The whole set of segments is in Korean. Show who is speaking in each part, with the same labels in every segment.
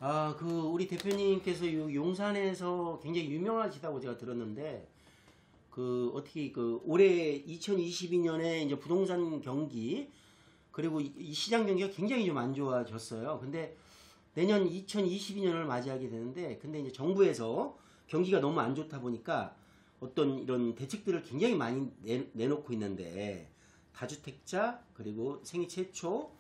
Speaker 1: 우리 대표님께서 용산에서 굉장히 유명하시다고 제가 들었는데, 어떻게, 올해 2022년에 이제 부동산 경기, 그리고 이 시장 경기가 굉장히 좀 안 좋아졌어요. 근데 내년 2022년을 맞이하게 되는데, 근데 이제 정부에서 경기가 너무 안 좋다 보니까 어떤 이런 대책들을 굉장히 많이 내놓고 있는데, 다주택자, 그리고 생애 최초,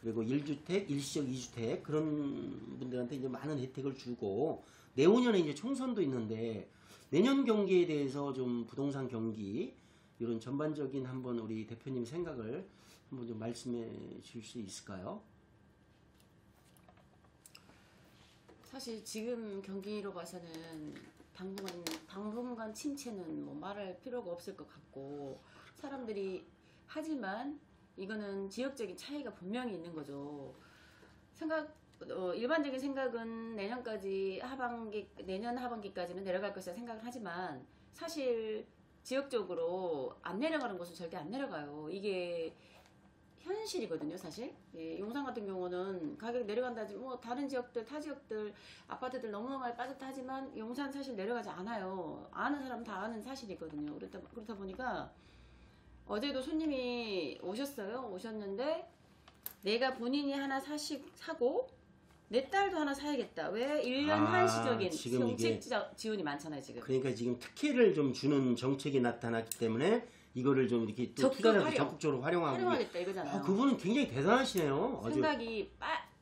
Speaker 1: 그리고 1주택, 일시적 2주택 그런 분들한테 이제 많은 혜택을 주고, 내후년에 이제 총선도 있는데 내년 경기에 대해서 좀 부동산 경기 이런 전반적인 한번 우리 대표님 생각을 한번 좀 말씀해 주실 수 있을까요?
Speaker 2: 사실 지금 경기로 봐서는 당분간 침체는 뭐 말할 필요가 없을 것 같고, 사람들이 하지만 이거는 지역적인 차이가 분명히 있는 거죠. 일반적인 생각은 내년 하반기까지는 내려갈 것이라 생각을 하지만, 사실 지역적으로 안 내려가는 곳은 절대 안 내려가요. 이게 현실이거든요, 사실. 예, 용산 같은 경우는 가격 내려간다 하지, 뭐 다른 지역들, 타 지역들, 아파트들 너무너무 많이 빠졌다 하지만 용산 사실 내려가지 않아요. 아는 사람 다 아는 사실이거든요. 그렇다 보니까 어제도 손님이 오셨는데, 내가 본인이 하나 사고 내 딸도 하나 사야겠다. 왜? 1년 한시적인 정책 지원이 많잖아요, 지금.
Speaker 1: 그러니까 지금 특혜를 좀 주는 정책이 나타났기 때문에 이거를 좀 이렇게 또 투자자도 적극적으로
Speaker 2: 활용하겠다 이거잖아요.
Speaker 1: 그분은 굉장히 대단하시네요.
Speaker 2: 생각이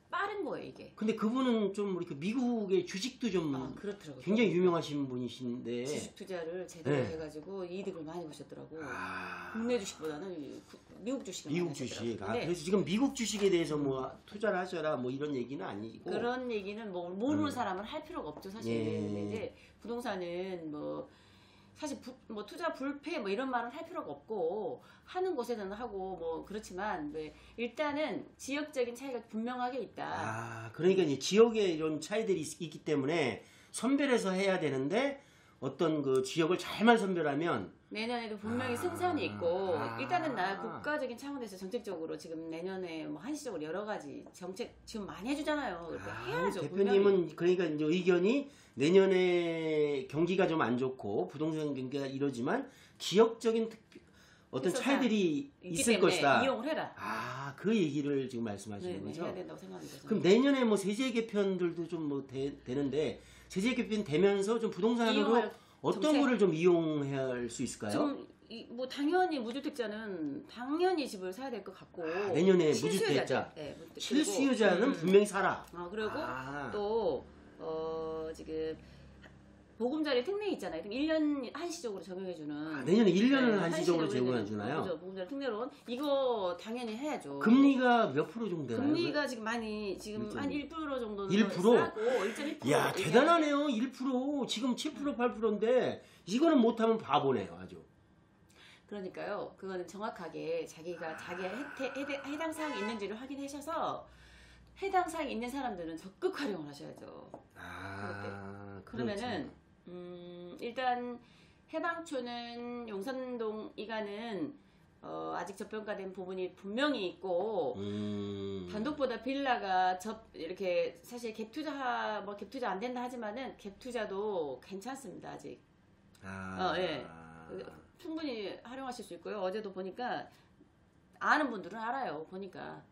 Speaker 2: 빠른 거예요, 이게.
Speaker 1: 근데 그분은 좀 이렇게 미국의 주식도 좀
Speaker 2: 그렇더라고요.
Speaker 1: 굉장히 유명하신 분이신데,
Speaker 2: 주식 투자를 제대로 해가지고 이득을 많이 보셨더라고. 국내 주식보다는 미국 주식을
Speaker 1: 미국 주식. 그래서 지금 미국 주식에 대해서 뭐 투자를 하셔라 뭐 이런 얘기는 아니고,
Speaker 2: 그런 얘기는 뭐 모르는 사람은 할 필요가 없죠, 사실. 근데 이제 부동산은 뭐 사실 뭐 투자 불패 뭐 이런 말은 할 필요가 없고, 하는 곳에는 하고 뭐 그렇지만, 일단은 지역적인 차이가 분명하게 있다.
Speaker 1: 그러니까 이제 지역에 이런 차이들이 있기 때문에 선별해서 해야 되는데, 어떤 그 지역을 잘만 선별하면
Speaker 2: 내년에도 분명히 승산이 있고, 일단은 국가적인 차원에서 정책적으로 지금 내년에 뭐 한시적으로 여러 가지 정책 지금 많이 해주잖아요. 그렇게 해야죠.
Speaker 1: 대표님은
Speaker 2: 분명히.
Speaker 1: 그러니까 이제 의견이 내년에 경기가 좀 안 좋고 부동산 경기가 이러지만 지역적인 어떤 차이들이 있을 것이다.
Speaker 2: 이용을 해라.
Speaker 1: 그 얘기를 지금 말씀하시는 거죠?
Speaker 2: 해야 된다고 생각합니다.
Speaker 1: 그럼 내년에 뭐 세제 개편들도 좀 뭐 되는데, 세제 개편 되면서 좀 부동산으로 어떤 거를 좀 이용해야 할 수 있을까요?
Speaker 2: 지금 뭐 당연히 무주택자는 당연히 집을 사야 될 것 같고,
Speaker 1: 내년에 무주택자, 실수요자는 분명히 사라.
Speaker 2: 그리고 또 지금 보금자리 특례 있잖아요. 1년 한시적으로 적용해주는.
Speaker 1: 내년에 1년을 한시적으로 제공해주나요?
Speaker 2: 그렇죠. 보금자리 특례론 이거 당연히 해야죠.
Speaker 1: 금리가 몇 프로 정도 되나요?
Speaker 2: 금리가 지금 한 1% 정도는
Speaker 1: 1%?
Speaker 2: 싸고 1.1%.
Speaker 1: 이야, 대단하네요. 1%. 지금 7% 8%인데 이거는 못하면 바보네요, 아주.
Speaker 2: 그러니까요. 그거는 정확하게 자기가 해당 사항이 있는지를 확인하셔서, 해당 사항이 있는 사람들은 적극 활용을 하셔야죠. 그러면은 일단 해방촌은 용산동 이가는 아직 저평가된 부분이 분명히 있고, 단독보다 빌라가 이렇게 사실 갭 투자 안 된다 하지만은 갭 투자도 괜찮습니다, 아직. 예. 충분히 활용하실 수 있고요. 어제도 보니까 아는 분들은 알아요, 보니까.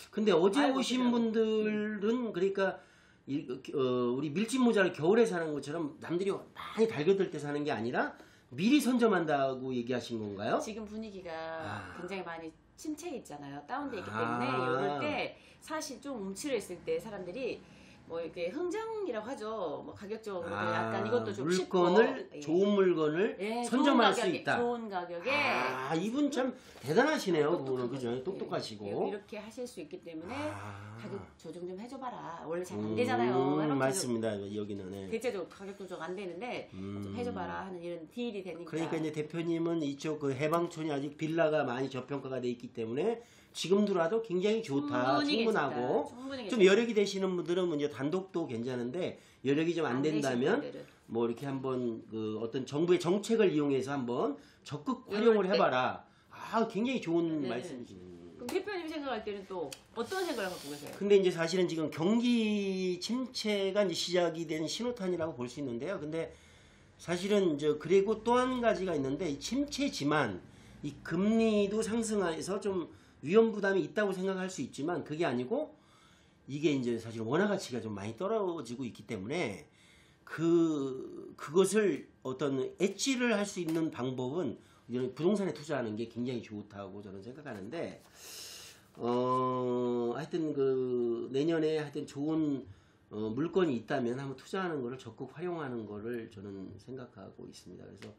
Speaker 1: 근데 어제 오신 분들은 그러니까 우리 밀짚 모자를 겨울에 사는 것처럼 남들이 많이 달겨들 때 사는 게 아니라 미리 선점한다고 얘기하신 건가요?
Speaker 2: 지금 분위기가 굉장히 많이 침체해 있잖아요. 다운돼 있기 때문에 이럴 때 사실 좀 움츠려 있을 때 사람들이 뭐 이렇게 흥정이라고 하죠. 뭐 가격적으로 약간 이것도 좀
Speaker 1: 좋은 물건을 선점할 수 있다.
Speaker 2: 좋은 가격에.
Speaker 1: 이분 참 대단하시네요. 그분은 그죠? 똑똑하시고.
Speaker 2: 이렇게 하실 수 있기 때문에 가격 조정 좀 해줘봐라. 원래 잘 안 되잖아요.
Speaker 1: 맞습니다. 여기는
Speaker 2: 대체적으로 가격 조정 안 되는데 좀 해줘봐라 하는 이런 딜이 되니까.
Speaker 1: 그러니까 이제 대표님은 이쪽 그 해방촌이 아직 빌라가 많이 저평가가 돼 있기 때문에 지금 들어와도 굉장히 좋다, 충분하고, 좀 여력이 되시는 분들은 이제 단독도 괜찮은데, 여력이 좀 안 된다면 뭐 이렇게 한번 어떤 정부의 정책을 이용해서 한번 적극 활용을 해봐라. 굉장히 좋은 말씀이시네요.
Speaker 2: 대표님 생각할 때는 또 어떤 생각을 갖고 계세요?
Speaker 1: 근데 이제 사실은 지금 경기 침체가 이제 시작이 된 신호탄이라고 볼 수 있는데요. 근데 사실은 그리고 또 한 가지가 있는데 이 침체지만 이 금리도 상승해서 좀 위험 부담이 있다고 생각할 수 있지만 그게 아니고 이게 이제 사실 원화 가치가 좀 많이 떨어지고 있기 때문에 그것을 어떤 엣지를 할 수 있는 방법은 이런 부동산에 투자하는 게 굉장히 좋다고 저는 생각하는데 하여튼 내년에 하여튼 좋은 물건이 있다면 한번 투자하는 거를 적극 활용하는 거를 저는 생각하고 있습니다. 그래서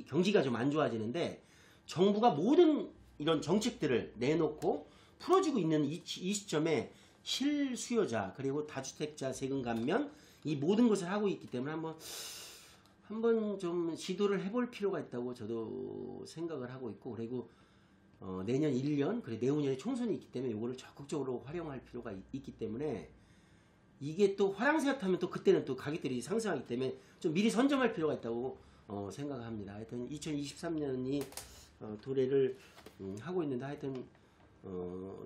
Speaker 1: 경기가 좀 안 좋아지는데 정부가 모든 이런 정책들을 내놓고 풀어주고 있는 이 시점에 실수요자 그리고 다주택자 세금 감면 이 모든 것을 하고 있기 때문에 한번 좀 시도를 해볼 필요가 있다고 저도 생각을 하고 있고 그리고 내년 1년 그리고 내후년에 총선이 있기 때문에 이거를 적극적으로 활용할 필요가 있기 때문에 이게 또 화랑새 타면 또 그때는 또 가격들이 상승하기 때문에 좀 미리 선점할 필요가 있다고 생각합니다. 하여튼 2023년이 도래를 하고 있는데 하여튼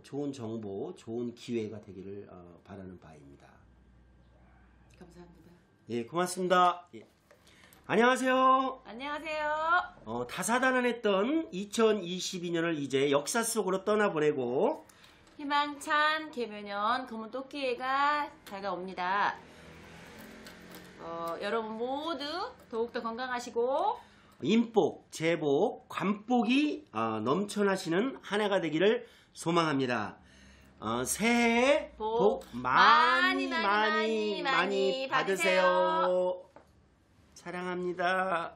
Speaker 1: 좋은 정보, 좋은 기회가 되기를 바라는 바입니다.
Speaker 2: 감사합니다.
Speaker 1: 예, 고맙습니다. 예. 안녕하세요.
Speaker 2: 안녕하세요.
Speaker 1: 다사다난했던 2022년을 이제 역사 속으로 떠나보내고
Speaker 2: 희망찬 개묘년 검은 토끼해가 다가옵니다. 여러분 모두 더욱더 건강하시고
Speaker 1: 인복, 재복, 관복이 넘쳐나시는 한 해가 되기를 소망합니다. 새해 복 많이 받으세요. 사랑합니다.